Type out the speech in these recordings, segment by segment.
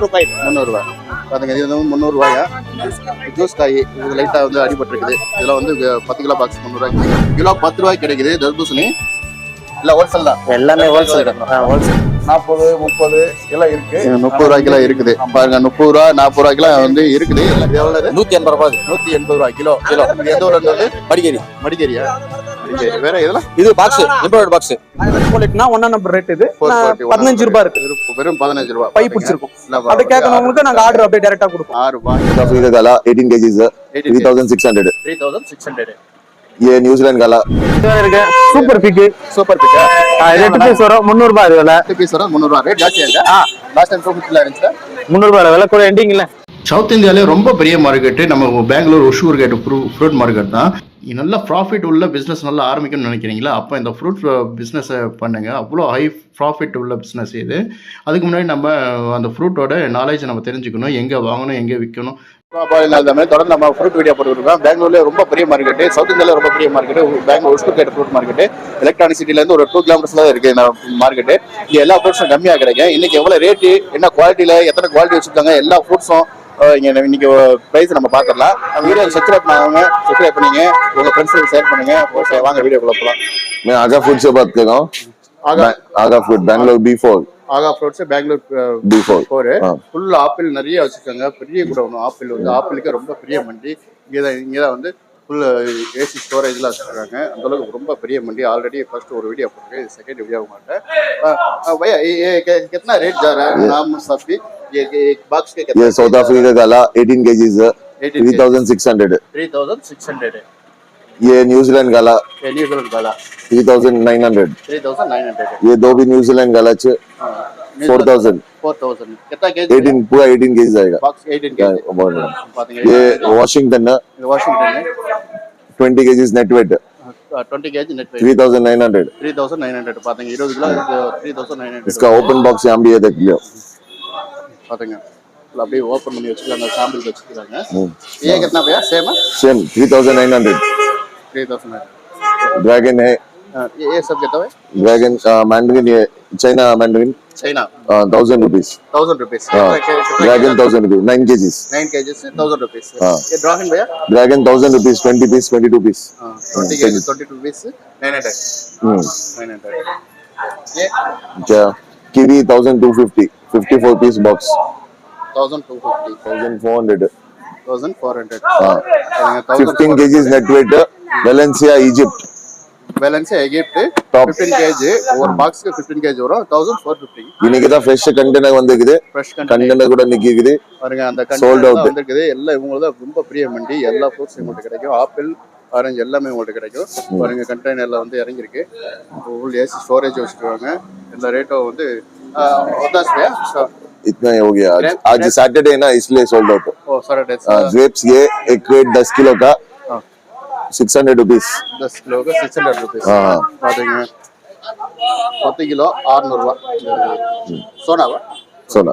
ரூபாய் 300 பாருங்க. இது வந்து 300 ரூபாயா. ஜூஸ் காய் இது லைட்டா வந்து அடிபட்டிருக்குது. இதெல்லாம் வந்து 10 கிலோ பாக்ஸ் 300 ரூபாய்க்கு கிலோ 10 ரூபாய்க்கு கிடைக்குது. தர்பூசணி இல்ல ஹோல்சேல் தான், எல்லாமே ஹோல்சேல் தான். ஹோல்சேல் 40 30 எல்லாம் இருக்கு. 30 ரூபாய்க்குலாம் இருக்குது பாருங்க. 30 ரூபா 40 ரூபாய்க்குலாம் வந்து இருக்குது. எவ்வளவு? 180 ரூபாய். 180 ரூபாய் கிலோ. இது எந்த ஊர்ல இருந்து? மடிக்கேரி. மடிக்கேரியா? மடிக்கேரி. வேற இதெல்லாம் இது பாக்ஸ் இம்போர்ட் பாக்ஸ். குவாலிட்டினா 1 நம்பர் ரேட். இது 15 ரூபாய் இருக்கு. வெறும் 15 ரூபாய். பை பிடிச்சிருக்கும். அப்படி கேட்கறவங்களுக்கு நாங்க ஆர்டர் அப்படியே டைரக்டா கொடுப்போம். 6 ரூபாய். Africa Gala 18 kg 3600. 3600. ये न्यूजीलैंड गाला இருக்கு. Super big. Super big. Rate piece வரும் 300 ரூபாய். இது விலை பீஸ் வரும் 300 ரூபாய். ரேட் ஜாஸ்தியா இருக்கா? லாஸ்ட் டைம் 250 இருந்துச்சு. 300 ரூபாய் விலை கூட எண்டிங் இல்ல. சவுத் இந்தியாவிலே ரொம்ப பெரிய மார்க்கெட்டு நம்ம Bangalore Hosur gate fruit market தான். நல்ல ப்ராஃபிட் உள்ள பிஸ்னஸ் நல்லா ஆரம்பிக்கணும்னு நினைக்கிறீங்களா? அப்போ இந்த ஃப்ரூட் பிஸ்னஸை பண்ணுங்க. அவ்வளோ ஹை ப்ராஃபிட் உள்ள பிஸ்னஸ் இது. அதுக்கு முன்னாடி நம்ம அந்த ஃப்ரூட்டோட நாலேஜ் நம்ம தெரிஞ்சுக்கணும், எங்கே வாங்கணும் எங்கே விற்கணும். தொடர்ந்து நம்ம ஃப்ரூட் வீடியோ போட்டுருக்கோம். பெங்களூர்ல ரொம்ப பெரிய மார்க்கெட்டு, சவுத் இந்தியாவில் ரொம்ப பெரிய market Bangalore Hosur gate fruit market. Electronic சிட்டிலேருந்து ஒரு 2 கிலோமீட்டர்ஸ்ல தான் இருக்கு இந்த மார்க்கெட்டு. இங்கே எல்லா ஃப்ரூட்ஸும் கம்மியாக கிடைக்கும். இன்னைக்கு எவ்வளோ ரேட்டு, என்ன குவாலிட்டியில், எத்தனை குவாலிட்டி வச்சுருக்காங்க, எல்லா ஃப்ரூட்ஸும் இன்னைக்கு பிரைஸ் நம்ம பார்த்துடலாம். வீடியோ சப்ஸ்கிரைப் பண்ணீங்க உங்க ஃப்ரெண்ட்ஸுக்கு ஷேர் பண்ணுங்க. வாங்க வீடியோக்குள்ள போகலாம். मैं आगा फूड से बात कर रहा हूँ. आगा फूड बेंगलोर B4. ஆகா fruits Bangalore B4 full apple நிறைய வச்சிருக்காங்க. பெரிய கூட ஒன்று ஆப்பிள் வந்து ஆப்பிளுக்கு ரொம்ப பெரிய மண்டி. இங்கேதான் வந்து ஃபுல் ஏசி ஸ்டோரேஜ்லாம் வச்சுருக்காங்க. அந்தளவுக்கு ரொம்ப பெரிய மண்டி. ஆல்ரெடி ஃபர்ஸ்ட் ஒரு வீடியோ போட்டிருக்கு, செகண்ட் வீடியோ மாட்டேன். भैया ये कितना रेट जा रहा है नाम सब्जी ये एक बॉक्स के कितना? ये साउथ अफ्रीका गाला 18 kg 3600. 3600. ये न्यूजीलैंड गाला 3900. ये दो भी न्यूजीलैंड गाला 4000. कितना केजी? 18 पूरा 18 kg जाएगा. Box 18 KG. ये Washington 20 kg net weight 20 kg net weight 3900. 3900 பாத்தீங்க. 20 கிலோ 3900. इसका ओपन बॉक्स यहाँ भी है, देख लियो. பாத்தீங்க அப்படியே ஓபன் பண்ணி வச்சிருக்காங்க, சாம்பிள் வச்சிருக்காங்க. ये कितना भैया? सेम 3900. 3900. ड्रैगन है. ये सब कितना है? ड्रैगन मैंडरिन, ये China Mandarin China 1000 rupees. 1000 rupees. Dragon 1000 rupees 9 kg. 9 kg से 1000 रुपीस. ये ड्रैगन भैया? Dragon 1000 rupees 20 piece 22 piece. 20 kg 22 piece 900. 900. ये क्या kiwi 1250 54 piece box 1250. 1400. 1400. 15 kg net weight Valencia Egypt. Balance है इजिप्ट 15 kg ஒரு பாக்ஸ்க்கு 15 kg வரும். 1450. இன்னைக்கு தான் ஃப்ரெஷ் கண்டெய்னர் வந்திருக்குது. ஃப்ரெஷ் கண்டெய்னர் கூட நிக்குது பாருங்க. அந்த கண்டெய்னர் வந்திருக்குது. எல்லாம் இவங்களோட ரொம்ப பெரிய மண்டி. எல்லா ஃப்ரூட்ஸும் உங்களுக்கு கிடைக்கும். ஆப்பிள் ஆரஞ்சு எல்லாமே உங்களுக்கு கிடைக்கும். பாருங்க கண்டெய்னர்ல வந்து இறங்கிருக்கு. ஃபுல் ஏசி ஸ்டோரேஜ் வச்சிருக்காங்க. எல்லா ரேட்டும் வந்து इतना ही हो गया. आज सैटरडे ना इसलिए सोल्ड आउट. ग्रेप्स ये एक क्रेट 10 किलो का 600 रुपीस. 10 किलो का 600 रुपीस. பாத்தீங்க 10 கிலோ 600 ரூபாய். சோனாவா? சோனா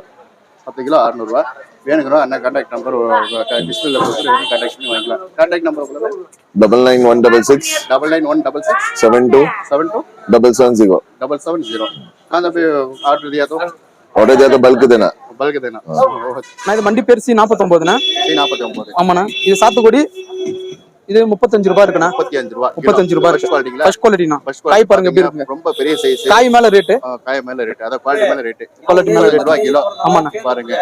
10 கிலோ 600 ரூபாய். வேணுங்கிறோம் அண்ணா கான்டாக்ட் நம்பர் டிஸ்பிளேல போட்டு கான்டாக்ட் பண்ணி வாங்கிக்கலாம். கான்டாக்ட் நம்பர் சொல்லுங்க. 99166 99166 72 72 770 770. कहाँ पे ऑर्डर दिया तो? ऑर्डर दिया तो बल्क देना. நான் இது மண்டி பேர் C49ண்ணா. C49. ஆமாண்ணா. இது சாத்துக்குடி. இது 35 ரூபாய் இருக்குண்ணா. 35 ரூபாய் இருக்கு. ஃபர்ஸ்ட் குவாலிட்டினா. காய் பாருங்க எப்படி இருக்கு. ரொம்ப பெரிய சைஸ். காய் மேல ரேட். காய் மேல ரேட். அத குவாலிட்டி மேல ரேட். குவாலிட்டி மேல ரேட். கிலோ. ஆமாண்ணா. பாருங்க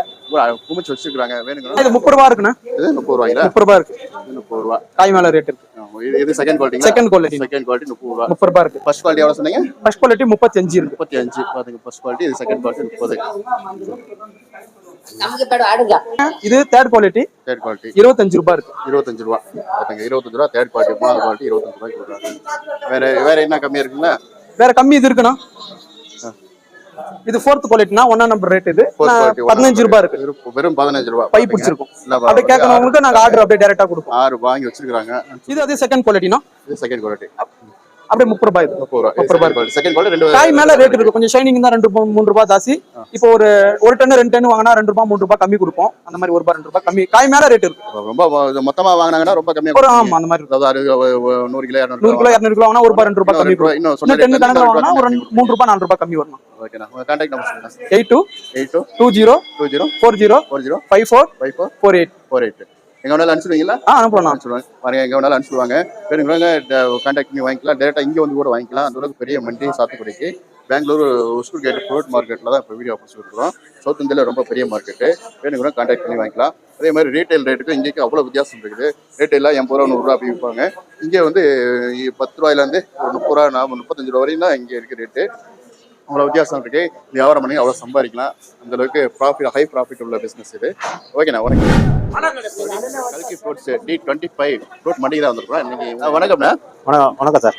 குமிச்சு வச்சிருக்காங்க. வேணுங்க. இது 30 ரூபாய் இருக்குண்ணா. இது 30 ரூபாய்ல. 30 ரூபாய் இருக்கு. 30 ரூபாய். காய் மேல ரேட் இருக்கு. இது செகண்ட் குவாலிட்டி. செகண்ட் குவாலிட்டி 30 ரூபாய். 30 ரூபாய் இருக்கு. ஃபர்ஸ்ட் குவாலிட்டி எவ்வளவு சொன்னீங்க? ஃபர்ஸ்ட் குவாலிட்டி 35 இருக்கு. 35 பாருங்க ஃபர்ஸ்ட் குவாலிட்டி. இது செகண்ட் குவாலிட்டி 30. நமக்கு பேட ஆடுங்க. இது தேர்ட் குவாலிட்டி. 25 ரூபாய் இருக்கு. 25 ரூபாய். பாருங்க 25 ரூபாய் தேர்ட் குவாலிட்டி. மூணாவது குவாலிட்டி 25 ரூபாய்க்கு கொடுக்குறாங்க. வேற என்ன கம்மியா இருக்குங்களா? வேற கம்மி இது இருக்குண்ணா. இது ஃபோர்த் குவாலிட்டினா 1 நம்பர் ரேட். இது 15 ரூபாய் இருக்கு. வெறும் 15 ரூபாய். பை பிடிச்சிருக்கும். அப்படியே கேட்கறவங்களுக்கு நாங்க ஆர்டர் அப்படியே டைரக்டா கொடுப்போம். 6 வாங்கி வச்சிருக்காங்க. இது அதே செகண்ட் குவாலிட்டினா. இது செகண்ட் குவாலிட்டி. அப்படியே 30 ரூபாய் இது. 30 ரூபாய். செகண்ட் குவாலிட்டி ரெண்டு காய் மேல ரேட் இருக்கு. கொஞ்சம் ஷைனிங் தான் 2 ரூபாய் 3 ரூபாய் ஜாஸ்தி. இப்போ ஒரு டன் 2 டன் வாங்கினா 2 ரூபாய் 3 ரூபாய் கம்மி கொடுப்போம். அந்த மாதிரி 1 ரூபாய் 2 ரூபாய் கம்மி. காய் மேல ரேட் இருக்கு. ரொம்ப மொத்தமா வாங்குனாங்கன்னா ரொம்ப கம்மியா ஒரு ஆமா அந்த மாதிரி. அதாவது 100 கிலோ 100 கிலோ 200 கிலோ வாங்கினா 1 ரூபாய் 2 ரூபாய் கம்மி கொடுப்போம். இன்னும் டன் கணக்குல வாங்கினா ஒரு 3 ரூபாய் 4 ரூபாய் கம்மி வரும். ஓகேண்ணா. உங்க கான்டாக்ட் நம்பர் சொல்லுங்க. 82 20 40 54 48. எங்க வேணாலும் அனுப்பிச்சுடுவீங்களா? அனுப்பலாம். அனுப்பிச்சுடுவாங்க பாருங்க, எங்க வேணாலும் அனுப்பிச்சுடுவாங்க. வேணுங்கிறவங்க கான்டாக்ட் பண்ணி வாங்கிக்கலாம். டேரெக்டாக இங்கே வந்து கூட வாங்கிக்கலாம். அந்த அளவுக்கு பெரிய மண்டி சாத்துக்குடிக்கு. பெங்களூர் ஒசூர் கேட் ஃப்ரூட் மார்க்கெட்டில் தான் இப்போ வீடியோ போஸ்ட் இருக்கிறோம். சவுத் இந்தியாவில் ரொம்ப பெரிய மார்க்கெட்டு. வேணுங்கிறவங்க கான்டாக்ட் பண்ணி வாங்கிக்கலாம். அதே மாதிரி ரீட்டைல் ரேட்டுக்கு இங்கேக்கு அவ்வளோ வித்தியாசம் இருக்குது. ரீட்டைலாம் 80 ரூபா 100 ரூபா அப்படி விற்பாங்க. இங்கே வந்து 10 ரூபாயிலேருந்து ஒரு 30 ரூபா 35 ரூபா வரையும் தான் இங்கே இருக்குது ரேட்டு. அவ்வளோ வித்தியாசம் இருக்கு. வியாபாரம் பண்ணி அவ்வளோ சம்பாதிக்கலாம். அந்த அளவுக்கு ஹை ப்ராஃபிட் உள்ள பிஸ்னஸ் இது. ஓகேண்ணா. கல்கி ஃப்ரூட்ஸ் D25 ஃப்ரூட் மண்டிக்கு தான் வந்திருக்கோம் இன்னைக்கு. வணக்கம்ண்ணா. வணக்கம் சார்.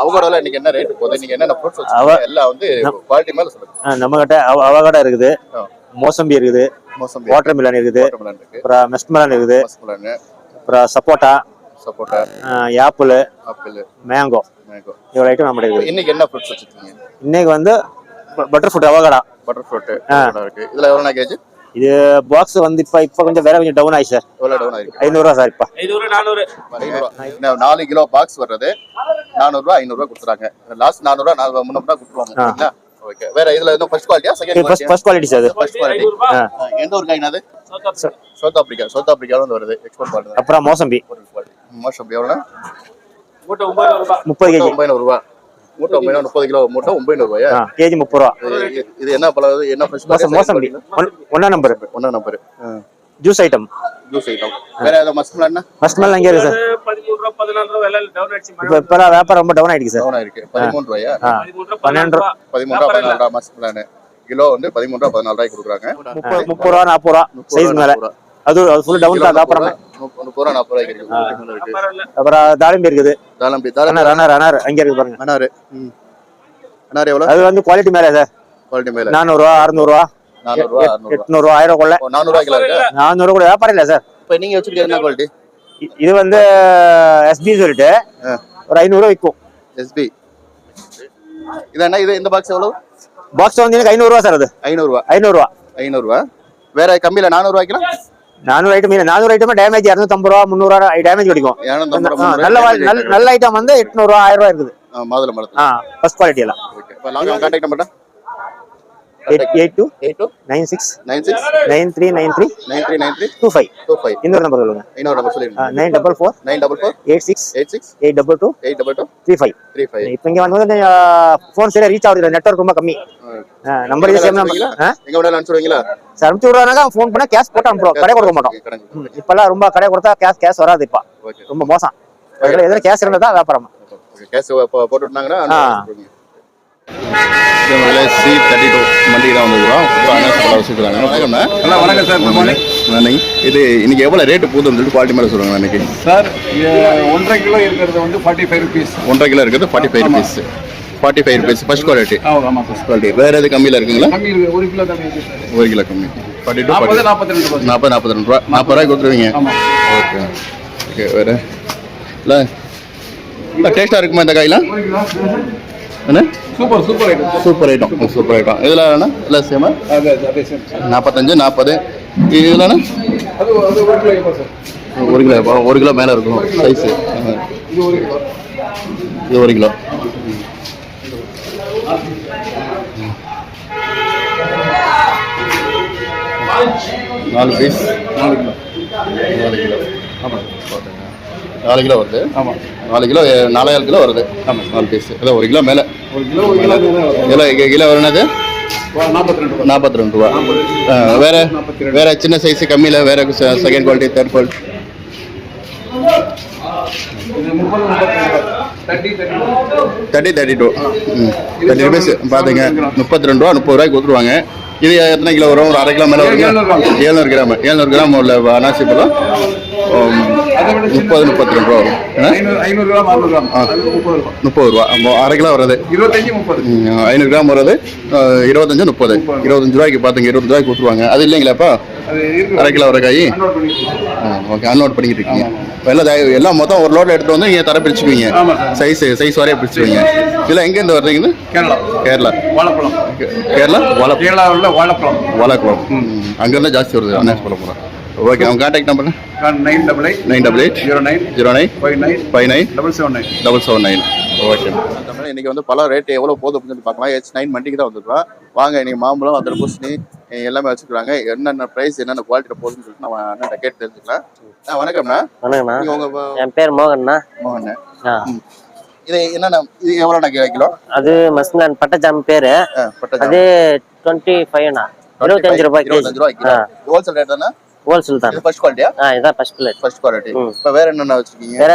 அவகோடால இன்னைக்கு என்ன ரேட் போகுது? நீங்க என்னென்ன ஃப்ரூட்ஸ் வச்சிருக்கீங்க? எல்லாம் வந்து குவாலிட்டி மேல சொல்லுங்க. நம்ம கிட்ட அவகோடா இருக்குது, மோசம்பி இருக்குது, வாட்டர் மிலன் இருக்குது, அப்புறம் மெஸ்மெலன் இருக்குது, அப்புறம் சப்போட்டா, ஆப்பிள், மேங்கோ, இவ்வளவு ஐட்டம் நம்ம இருக்குது. இன்னைக்கு என்ன ஃப்ரூட்ஸ் வச்சிருக்கீங்க? இன்னைக்கு வந்து butter fruit avocado. Butter fruit இருக்கு. இதுல எவ்வளவு கேஜ்? இது பாக்ஸ் வந்து இப்ப கொஞ்சம் வேற கொஞ்சம் டவுன் ஆயிடுச்சு சார். எவ்வளவு டவுன் ஆயிருக்கு? 500 ரூபா சார். இப்ப 500 4 கிலோ பாக்ஸ் வர்றது 400 ரூபாய் 500 ரூபாய் கொடுத்துறாங்க. லாஸ்ட் 400 ரூபாய் 300 ரூபாய் கொடுத்துருவாங்க. ஓகே. வேற இதுல என்ன ஃபர்ஸ்ட் குவாலிட்டியா செகண்ட் குவாலிட்டியா? First quality sir. First quality. எந்த ஒரு காய்னா அது? சவுத் ஆப்பிரிக்கால இருந்து வருது. எக்ஸ்போர்ட் பண்ணுது. அப்புறம் மோசம்பி. மோசம்பி எவ்வளவு? மூட்டை 30 கேஜி. 900 ரூபாய். மூட்டை 30 கிலோ மூட்டை 900 ரூபாயா? கேஜி 30 ரூபா. இது என்ன பழம்? என்ன ஃப்ரெஷ் மோசம்பி. ஒண்ணா நம்பர். Juice item. வேற ஏதாவது மஸ்மெலன் அங்கே இருக்கு சார். 13 ரூபாய் 14 ரூபாய் எல்லாம் டவுன் ஆயிடுச்சு. இப்ப வியாபாரம் ரொம்ப டவுன் ஆயிடுச்சு சார். டவுன் ஆயிருக்கு. 13 ரூபாயா? 12 ரூபாய். 13 ரூபாய் 14 ரூபாய் மஸ்மெலன் கிலோ வந்து 13 ரூபாய் 14 ரூபாய் கொடுக்குறாங்க. 30 ரூபாய் 40 ரூபாய் சைஸ் மேல. அது ஃபுல் டவுன் தான் வியாபாரம். 30 ரூபாய் 40 ரூபாய்க்கு இருக்கு. அப்புறம் தாலிம்பி இருக்குது. தாலிம்பி அனார் அங்க இருக்கு பாருங்க. அனார் எவ்வளவு? அது வந்து குவாலிட்டி மேல சார். குவாலிட்டி மேல 400 ரூபாய் 600 ரூபாய் 400 ரூபாய் 800 ரூபாய் 1000 கொள்ள. 400 ரூபாய் கிலோ இருக்கு. 400 கூட வியாபாரம் இல்ல சார். இப்போ நீங்க வச்சிருக்க என்ன குவாலிட்டி? இது வந்து SB சொல்லிட்டு ஒரு 500 ரூபாய் விற்கும். SB. இது என்ன? இது இந்த பாக்ஸ் எவ்வளவு? பாக்ஸ் வந்து எனக்கு 500 ரூபாய் சார். அது 500 ரூபாய். 500 ரூபாய். வேற கம்மியில 400 ரூபாய்க்கு 400 ஐட்டம் இல்ல. 400 ஐட்டம் டேமேஜ் 250 ரூபாய் 300 ரூபாய் டேமேஜ் கிடைக்கும். நல்ல ஐட்டம் வந்து 800 ரூபாய் 1000 ரூபாய் இருக்குது. மாதுளம்பழம். ஃபர்ஸ்ட் குவாலிட்டி எல்லாம். ஓகே. இப்போ லாங் கான்டாக்ட் நம்பர் 82 96 9393 25 இன்னொரு நம்பர் சொல்லுங்க. இன்னொரு நம்பர் சொல்லுங்க. 944 86 822 35. இப்போ இங்க வந்து ஃபோன் சரியா ரீச் ஆகுது. நெட்வொர்க் ரொம்ப கம்மி. நம்பர் இது சேம் நம்பர். எங்க வேணாலும் அனுப்பிச்சுடுவீங்களா? சார் அனுப்பிச்சு விடுறாங்க. ஃபோன் பண்ணா கேஷ் போட்டு அனுப்புறோம். கடை கொடுக்க மாட்டோம். இப்பெல்லாம் ரொம்ப கடை கொடுத்தா கேஷ் வராது. இப்ப ரொம்ப மோசம். எதனா கேஷ் இருந்தா வியாபாரம். கேஷ் போட்டு விட்டாங்கன்னா அனுப்பிச்சுடுவீங்க. C32 மண்டிக்கு தான் வந்துருக்கோம். வணக்கம் சார். Good morning. இது இன்னைக்கு எவ்வளவு ரேட்டு போகுதுன்னு சொல்லிட்டு குவாலிட்டி மேலே சொல்லுங்க. இன்னைக்கு சார் 1.5 கிலோ இருக்கிறது வந்து 45 ருபீஸ். 1.5 கிலோ இருக்கிறது 45 ருபீஸ். 45 rupees first quality. ஆமா ஃபர்ஸ்ட் குவாலிட்டி. வேற எது கம்மியில இருக்குங்களா? கம்மி இருக்கு. 1 கிலோ கம்மி இருக்கு. 1 கிலோ கம்மி. 42 42 42 ரூபாய். 40 ரூபாய்க்கு கொடுத்துருவீங்க. Okay okay. வேற இல்ல டேஸ்டா இருக்குமா இந்த காயெல்லாம்? என்ன? Super item. இதுல என்ன? இல்ல சேமா? அதே சேம். 45 40. இதுல என்ன? அது 1 கிலோ இருக்கும் சார். 1 கிலோ மேல இருக்கும் சைஸ். இது 1 கிலோ. இது 1 கிலோ. நாலு பீஸ் 4 கிலோ. 4 கிலோ. ஆமா 4 கிலோ வருது. ஆமா 4 கிலோ 4000 கிலோ வருது. ஆமா 4 பீஸ். அதான் 1 கிலோ மேல. 1 கிலோ கிலோ வருனது 42 ரூபா. வேற சின்ன சைஸ் கம்மியில வேற second quality third quality 32 rupees பாத்துங்க. 32 ரூபா 30 ரூபாய்க்கு கொடுத்துருவாங்க. இது எத்தனை கிலோ வரும்? ஒரு 1/2 கிலோ மேல வரும். 700 கிராம் உள்ள அனாசி பழம் 30 32 ரூபா வரும். 500 கிராம் 600 கிராம் அது 30 ரூபா. 30 ரூபா. அப்போ அரை கிலோ வருது. 25 30. 500 கிராம் வருது. 25 30. 25 ரூபாய்க்கு பார்த்துங்க, 20 ரூபாய்க்கு கொடுத்துருவாங்க. அது இல்லைங்களாப்பா? அது இருக்கு. அரை கிலோ வர காய். அன்லோட் பண்ணிக்கலாம். ஓகே, அன்லோட் பண்ணிக்கிட்டு இருக்கீங்க. இப்போ எல்லாம் மொத்தம் ஒரு லோட்ல எடுத்து வந்து நீங்கள் தர பிரிச்சுக்குவீங்க. ஆமா சார். சைஸ் வரைய பிரிச்சுக்குவீங்க. இதெல்லாம் எங்கேருந்து வர்றீங்கன்னு? கேரளா. கேரளா. வாழைப்பழம். கேரளா கேரளாவில் வாழைப்பழம். வாழைக்குளம். அங்கேருந்து ஜாஸ்தி வருது. அண்ணா சொல்ல போகிறேன். ஓகே, அவங்க கான்டாக்ட் நம்பர் 988 988 09 09 59 59 779. 779. ஓகே. இன்னைக்கு வந்து பல ரேட் எவ்வளோ போகுது அப்படின்னு சொல்லி பார்க்கலாம். H9 மண்டிக்கு தான் வந்துருக்கோம். வாங்க, இன்னைக்கு மாம்பழம், அந்த பூசணி எல்லாமே வச்சுக்கிறாங்க. என்னென்ன ப்ரைஸ், என்னென்ன குவாலிட்டியில் போகுதுன்னு சொல்லிட்டு நம்ம அண்ணன் கேட்டு தெரிஞ்சுக்கலாம். வணக்கம்ண்ணா. வணக்கண்ணா. நீங்க உங்க என் பேர் மோகன்ண்ணா. மோகன். இது என்னண்ணா, இது எவ்வளோண்ணா கிலோ? அது மஸ்லான் பட்டஜாம் பேரு. அது 25ண்ணா. 25 ரூபாய் கேஜி. 25 ரூபாய் கிலோ. ஹோல்சேல் ரேட் தானே? ஹோல்சேல் தான். இது ஃபர்ஸ்ட் குவாலிட்டியா? இதான் ஃபர்ஸ்ட் பிளேட். First quality. இப்போ வேற என்னென்ன வச்சிருக்கீங்க? வேற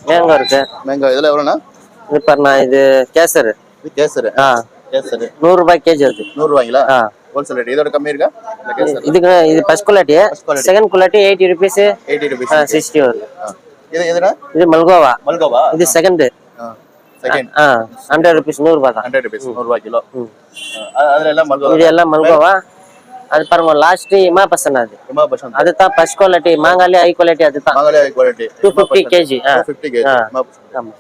மேங்கோ இருக்கு. மேங்கோ இதெல்லாம் எவ்வளோண்ணா? இது பாருண்ணா, இது கேசர். இது கேசரு. கேசரு 100 ரூபாய் கேஜி வருது. 100 ரூபாய்ங்களா? ஹோல்சேல் ரேட் இதோட கம்மி இருக்கா? இந்த கேசர் இதுக்கு இது first quality. Second quality 80 rupees. 80 rupees. 60 வருது. இது எதுனா? இது மல்கோவா. மல்கோவா. இது செகண்ட். Second 100 rupees. 100 ரூபாய் தான். 100 ரூபீஸ். 100 ரூபாய் கிலோ. அதுல எல்லாம் மல்கோவா. இது எல்லாம் மல்கோவா. அது பாருங்க, லாஸ்ட் இமா பசன். அது இமா பசன். அதுதான் ஃபர்ஸ்ட் குவாலிட்டி. மாங்காலே ஹை குவாலிட்டி. அதுதான் மாங்காலே ஹை குவாலிட்டி. 250 கேஜி. 250 கேஜி. ஆமா.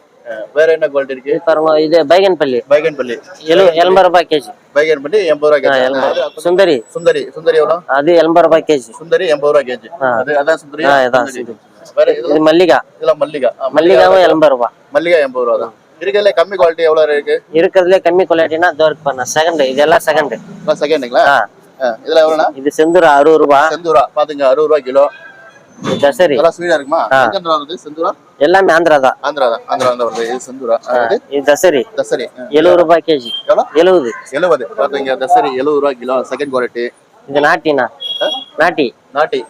வேற என்ன குவாலிட்டி இருக்கு? பாருங்க, இது பைகன்பள்ளி. பைகன்பள்ளி 80 ரூபாய் கேஜி. பைகன்பள்ளி 80 ரூபாய் கேஜி. சுந்தரி. சுந்தரி எவ்வளோ? அது 80 ரூபாய் கேஜி. சுந்தரி 80 ரூபாய் கேஜி. அதான் சுந்தரி. அதான் சுந்தரி. வேற இது மல்லிகா. இதெல்லாம் மல்லிகா. மல்லிகாவும் 80 ரூபாய். மல்லிகா 80 ரூபா தான். இருக்கிறதுல கம்மி குவாலிட்டி எவ்வளவு இருக்கு? இருக்கிறதுல கம்மி குவாலிட்டினா தோர்க்கு பண்ண செகண்ட். இதெல்லாம் செகண்ட். செகண்டுங்களா? இதுல எவ்வளவுனா? இது செந்தூரா 60 ரூபாய். செந்தூரா பாத்துங்க, 60 ரூபாய் கிலோ. தசரி நல்லா ஸ்வீடா இருக்குமா? எங்க வருது செந்தூரா? எல்லாமே ஆந்திரா தான். ஆந்திரா வருது. இது செந்தூரா. இது தசரி. தசரி 70 ரூபாய் கேஜி. எவ்வளவு? 70. பாத்துங்க, தசரி 70 ரூபாய் கிலோ. Second quality. இது நாட்டினா? நாட்டி. நாட்டி.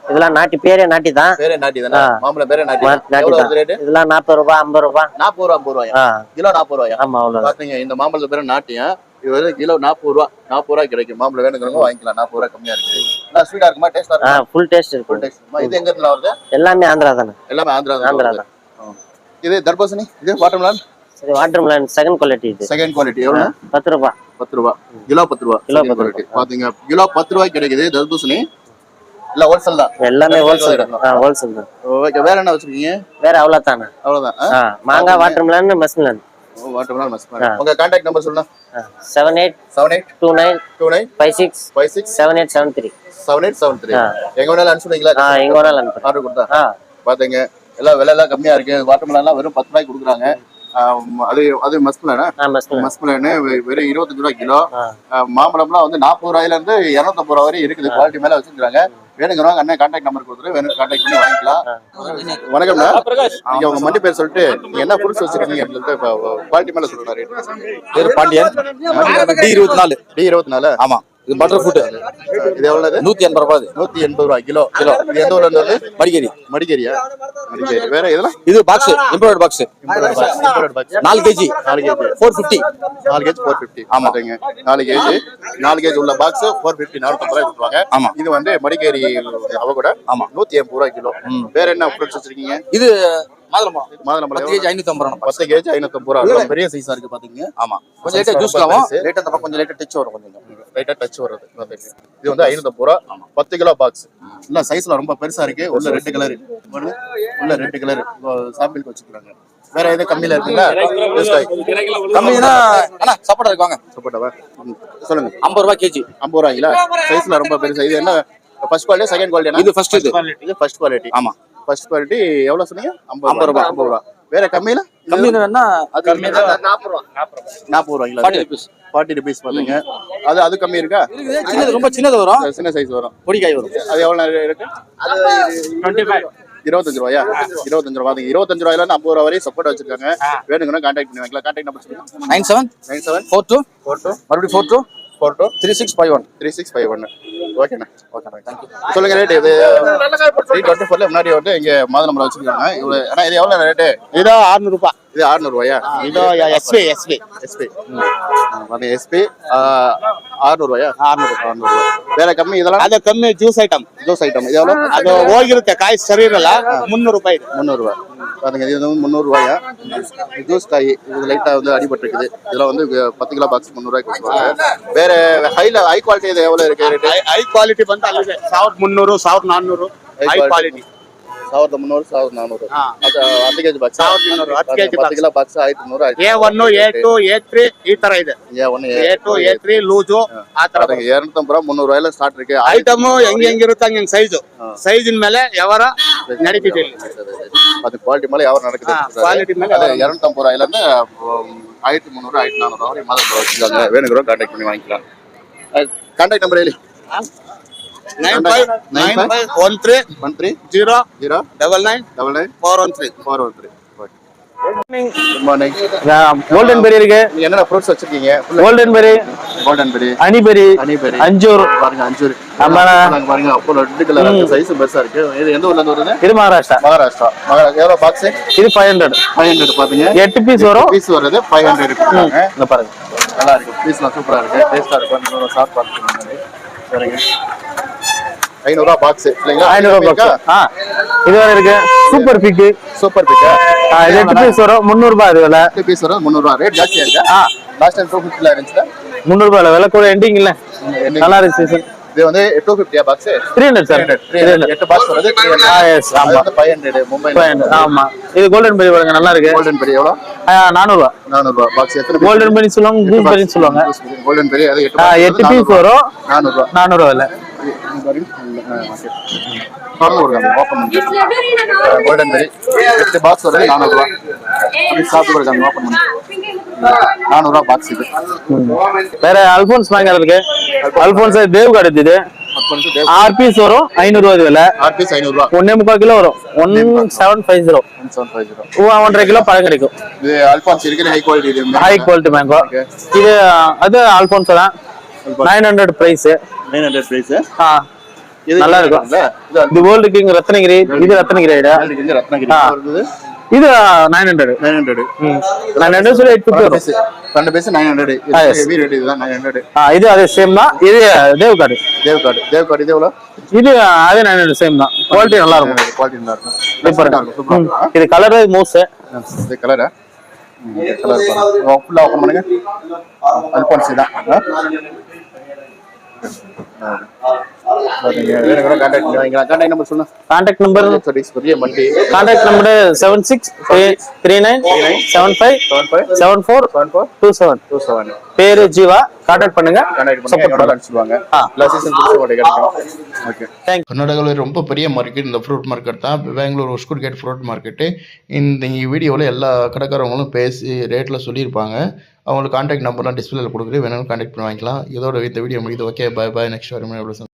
இதெல்லாம் நாட்டி. பேரே நாட்டி தான். பேரே நாட்டி தானே? மாம்பழம் பேரே நாட்டி. நாட்டி எவ்வளவு தான். ரேட்? இதெல்லாம் 40 ரூபாய் 50 ரூபாய். 40 ரூபாய் 50 ரூபாயா? கிலோ 40 ரூபாயா? ஆமா, அவ்வளவு. பாத்தீங்க, இந்த மாம்பழத்து பேரு நாட்டியா. இது வந்து கிலோ 40 ரூபாய். 40 ரூபாய் கிடைக்கும். மாம்பழம் வேணுங்கிறவங்க வாங்கிக்கலாம். 40 ரூபாய் கம்மியா இருக்கு. நல்லா ஸ்வீடா இருக்குமா? டேஸ்டா இருக்குமா? ஃபுல் டேஸ்ட் இருக்கு. Full taste. இது எங்க இருந்து வருது? எல்லாமே ஆந்திரா தானே? எல்லாமே ஆந்திரா ஆந்திரா தான். இது தர்பூசணி. இது வாட்டர்மெலன். இது வாட்டர்மெலன் செகண்ட் குவாலிட்டி. இது செகண்ட் குவாலிட்டி. எவ்வளவு? 10 ரூபாய். 10 ரூபாய். கிலோ 10 ரூபாய். கிலோ 10 ரூபாய். பாத்தீங்க, கிலோ 10 ரூபாய் கிடைக்குது தர்பூசணி. இல்ல ஹோல்சேல் தான். எல்லாமே ஹோல்சேல் தான். ஹோல்சேல் தான். ஓகே. வேற என்ன வச்சிருக்கீங்க? வேற அவ்வளவுதானே? அவ்வளவுதான். மாங்காய், வாட்டர்மெலன், மஸ்மெலன். வாட்டர்மெலன் மஸ்மெலன். உங்க கான்டாக்ட் நம்பர் சொல்லுங்க. 78 29 56 56 7873. 7873. எங்க வேணாலும் அனுப்பிச்சுடுவீங்களா? எங்க வேணாலும் அனுப்புறேன். ஆர்டர் கொடுத்தா? பாத்தீங்க, எல்லாம் விலை எல்லாம் கம்மியா இருக்கு. வாட்டர்மெலன் எல்லாம் வெறும் 10 ரூபாய்க்கு கொடுக்குறாங்க. அது மஸ்மெலன். மஸ்மெலன் வெறும் 25 ரூபாய் கிலோ. மாம்பழம்லாம் வந்து 40 ரூபாயில இருந்து 250 ரூபாய் வரை இருக்குது. குவாலிட்டி மேல வச்சிருக்காங்க. வேணுங்கிறவங்க அண்ணன் கான்டாக்ட் நம்பர் கொடுத்துரு. வேணும் கான்டாக்ட் பண்ணி வாங்கிக்கலாம். வணக்கம்ண்ணா. நீங்க உங்க மண்டி பேர் சொல்லிட்டு நீங்க என்ன ஃப்ரூட்ஸ் வச்சிருக்கீங்க அப்படின்னு சொல்லிட்டு குவாலிட்டி மேல சொல்லுங்க. பேர் பாண்டியன். D24. D24. ஆமா. இது பட்டர் ஃப்ரூட். இது எவ்வளவு? 180 ரூபாய். 180 ரூபாய் கிலோ. கிலோ. இது எந்த ஊர்ல இருந்து? மடிகேரி. மடிகேரியா? மடிகேரி. வேற இதெல்லாம்? இது box, import box. 4 KG. 450. 4 KG 450. ஆமாங்க. 4 கேஜி உள்ள பாக்ஸ் 450. 450 ரூபாய் கொடுப்பாங்க. ஆமா. இது வந்து மடிகேரி அவ கூட. ஆமா. 180 ரூபாய் கிலோ. வேற என்ன ஃப்ரூட்ஸ் வச்சிருக்கீங்க? இது மாதுளம்பழம். 10 கேஜி 550 ரூபாய். 10 கேஜி 550 ரூபாய். பெரிய சைஸா இருக்கு பாத்தீங்க. ஆமா. கொஞ்சம் லைட்டா ஜூஸ் ஆகும். லைட்டா அந்த பக்கம் கொஞ்சம் லைட்டா டச் வரும். கொஞ்சம் லைட்டா டச் வருது. இது வந்து 550 ரூபாய். 10 கிலோ பாக்ஸ். இல்ல சைஸ்ல ரொம்ப பெருசா இருக்கு. உள்ள ரெட் கலர். உள்ள ரெட் கலர் சாம்பிளுக்கு வச்சுக்கிறாங்க. வேற எது கம்மியில இருக்குங்களா? கம்மினா அண்ணா சப்போட்டா இருக்கு. வாங்க. சப்போட்டாவா? சொல்லுங்க. 50 ரூபாய் கேஜி. 50 ரூபாய்ங்களா? சைஸ்ல ரொம்ப பெருசா. இது என்ன ஃபர்ஸ்ட் குவாலிட்டி செகண்ட் குவாலிட்டி? இது ஃபர்ஸ்ட். இது ஃபர்ஸ்ட் குவாலிட்டி. ஆமா. ஃபர்ஸ்ட் குவாலிட்டி எவ்வளவு சொன்னீங்க? 50 ரூபாய். 50 ரூபாய். வேற கம்மியில? கம்மினா அது 40 ரூபாய்ங்களா? 40 ரூபீஸ் பாத்தீங்க. அது கம்மி இருக்கா? சின்னது, ரொம்ப சின்னது வரும். சின்ன சைஸ் வரும். பொடிக்காய் வரும். அது எவ்வளவு இருக்கு? 25 ரூபாயா? 25 ரூபாய். 25 ரூபாயில 50 ரூபாய் வரையும் சப்போர்ட் வச்சிருக்காங்க. வேணுங்கன்னா கான்டாக்ட் பண்ணி வாங்கிக்கலாம். கான்டாக்ட் நம்பர் சொல்லுங்க. 97 42 மறுபடியும் 42 42 3651. 3651. ஓகேண்ணா. Okay, thank you. சொல்லுங்க ரேட். இது 324ல முன்னாடி வந்து இங்க மாதுளம்பழம் வச்சிருக்காங்க. இவ்வளவு. ஆனா இது எவ்வளவு ரேட்டு? இது 600 ரூபாய். இது 600 ரூபாயா? ಇದು ಎಸ್ ಪಿ எஸ்பி பாருங்க எஸ்பி 600 ரூபாயா? 600 ரூபாய். வேற கம்மி இதெல்லாம் ಅದು ಕಮ್ಮಿ ಜ್ಯೂಸ್ ಐಟಮ್. ஜூஸ் ஐட்டம் இது எவ்வளோ? ಅದು ಹೋಗಿರುತ್ತೆ ಕಾಯಿ ಸರಿ ಇರಲ್ಲ 300 ರೂಪಾಯಿ ಇದೆ. 300 ரூபாய். பாருங்க இது வந்து 300 ரூபாயா? ஜூஸ் காய் இது லைட்டா வந்து அடிபட்டு இருக்குது. இதெல்லாம் வந்து 10 கிலோ பாக்ஸ் 300 ரூபாய்க்கு கொடுப்பாங்க. வேற ஹை குவாலிட்டி இது எவ்வளவு இருக்கு ரேட்? ಹೈ ಕ್ವಾಲಿಟಿ ಬಂದು ಅಲ್ಲಿದೆ 1300 1400 ಹೈ ಕ್ವಾಲಿಟಿ 1300 1400. ಹಾ. ಅದು 10 KG box 1300 10 KG 10 kilo box 1300 ಆಯ್ತು. A1 A2 A3 ಈ ತರ ಇದೆ. A2 A3 ಲೂಜು ಆ ತರ 250 ரூபாய் 300 ரூபாயில ஸ்டார்ட் இருக்கு. ಐಟಮ್ ಹೆಂಗಿರುತ್ತೆ ಹಂಗೆ ಸೈಜ್ ಸೈಜಿನ ಮೇಲೆ ವ್ಯವಹಾರ ನಡೀತಿದೆ ಇಲ್ಲಿ. அது குவாலிட்டி மேல யாரும் நடக்குது. ಕ್ವಾಲಿಟಿ ಮೇಲೆ அது 250 ரூபாயில இருந்து 1300 1400 வரை மாதம் வச்சிருக்காங்க. வேணுங்கிறவங்க கான்டாக்ட் பண்ணி வாங்கிக்கலாம். கான்டாக்ட் நம்பர் ಹೇಳಿ. 9513 0 99 413 413. Good morning. கோல்டன் பெரி இருக்கு, நீங்க என்னென்ன ஃப்ரூட்ஸ் வச்சிருக்கீங்க? கோல்டன் பெரி, கோல்டன் பெரி, அனிபெரி, அனிபெரி, அஞ்சூர். பாருங்க அஞ்சூர். ஆமா. பாருங்க அப்போ ரெட் கலர் சைஸ் பெருசா இருக்கு. இது எந்த ஊர்ல இருந்து வருது? இது மகாராஷ்டிரா. மகாராஷ்டிரா. எவ்வளவு பாக்ஸ்? இது 500. 500 பாத்தீங்க. 8 பீஸ் வரும். பீஸ் வருது 500 இருக்கு. இங்க பாருங்க, நல்லா இருக்கு. பீஸ்லாம் சூப்பரா இருக்கு. டேஸ்டா இருக்கு. நீங்க சாப்பிட்டு பாருங்க. சரிங்க. 500 ரூபாய் பாக்ஸ் இல்லைங்களா? 500 ரூபாய். இது வேற இருக்கு, சூப்பர் பிக். Super big. இது 8 பீஸ் வரும் 300 ரூபாய். இது விலை 8 பீஸ் வரும் 300 ரூபாய். ரேட் ஜாஸ்தியா இருக்கு. லாஸ்ட் டைம் 250 ல இருந்துச்சு. 300 ரூபாய் விலை கூட எண்டிங் இல்ல, நல்லா இருக்கு சீசன். இது வந்து 250 பாக்ஸ் 300 சார். 300 8 பாக்ஸ் வருது 300. எஸ், ஆமா. 500 மும்பைல. 500. ஆமா. இது கோல்டன் பெரி பாருங்க, நல்லா இருக்கு. கோல்டன் பெரி எவ்வளவு? 400 ரூபாய். 400 ரூபாய் பாக்ஸ். எத்தனை கோல்டன் பெரி சொல்லுவாங்க, கூஸ் பெரின்னு சொல்லுவாங்க. கோல்டன் பெரி அது 8 பீஸ் வரும் 400 ரூபாய். 400 ரூபாய் விலை. ஓபன் பண்ணி கோல்டன் பெரி 8 பாக்ஸ் வருது 400 ரூபாய். அப்படி சாப்பிட்டு கொடுங்க. ஓபன் பண்ணி 400 ரூபாய் பாக்ஸ் இது. வேற அல்போன்ஸ் மேங்கர் இருக்கு. அல்போன்ஸ் தேவ் கார்டு இது. 6 பீஸ் வரும் 500 ரூபாய் விலை. 6 பீஸ் 500 ரூபாய். 1.25 கிலோ வரும். 1750. 1750. 1.5 கிலோ பழம் கிடைக்கும். இது அல்பான்ஸ் இருக்கு. ஹை குவாலிட்டி இது. High quality mango. இது அது அல்போன்ஸ் தான். 900 பிரைஸ். 900 பிரைஸ். இது நல்லா இருக்கும். இது கோல்டு கிங் ரத்னகிரி. இது ரத்னகிரி ஐடா. இது ரத்னகிரி வருது. இது 900. 900 சொல்லி 850 வரும். 2 பீஸ் 900. ஹெவி ரேட் இதுதான் 900. இது அதே சேம் தான். இது தேவ் கார்டு. தேவ் கார்டு இது எவ்வளவு? இது அதே 900 சேம் தான். குவாலிட்டி நல்லா இருக்கும். குவாலிட்டி நல்லா இருக்கும். சூப்பரா. இது கலர் மூஸ். இது கலரா? கலர் பாருங்க. ஃபுல்லா ஓபன் பண்ணுங்க. அல்பான்சி தான். கான்டாக்ட் நம்பர் சொல்லுங்க. கான்டாக்ட் நம்பர் பெரிய மண்டி. Contact number 7639757427. பேரு ஜீவா. கான்டாக்ட் பண்ணுங்க. சொல்லுவாங்க. கர்நாடகாவில் ரொம்ப பெரிய மார்க்கெட் இந்த ஃப்ரூட் மார்க்கெட் தான் Bangalore Hosur gate fruit market. இந்த வீடியோவில் எல்லா கடைக்காரவங்களும் பேசி ரேட்டில் சொல்லியிருப்பாங்க. அவங்களுக்கு கான்டாக்ட் நம்பர்லாம் டிஸ்பிளேல கொடுக்குறேன், வேணாலும் கான்டாக்ட் பண்ணி வாங்கிக்கலாம். இதோட இந்த வீடியோ முடியுது. Okay, bye bye. நெக்ஸ்ட் வரும்.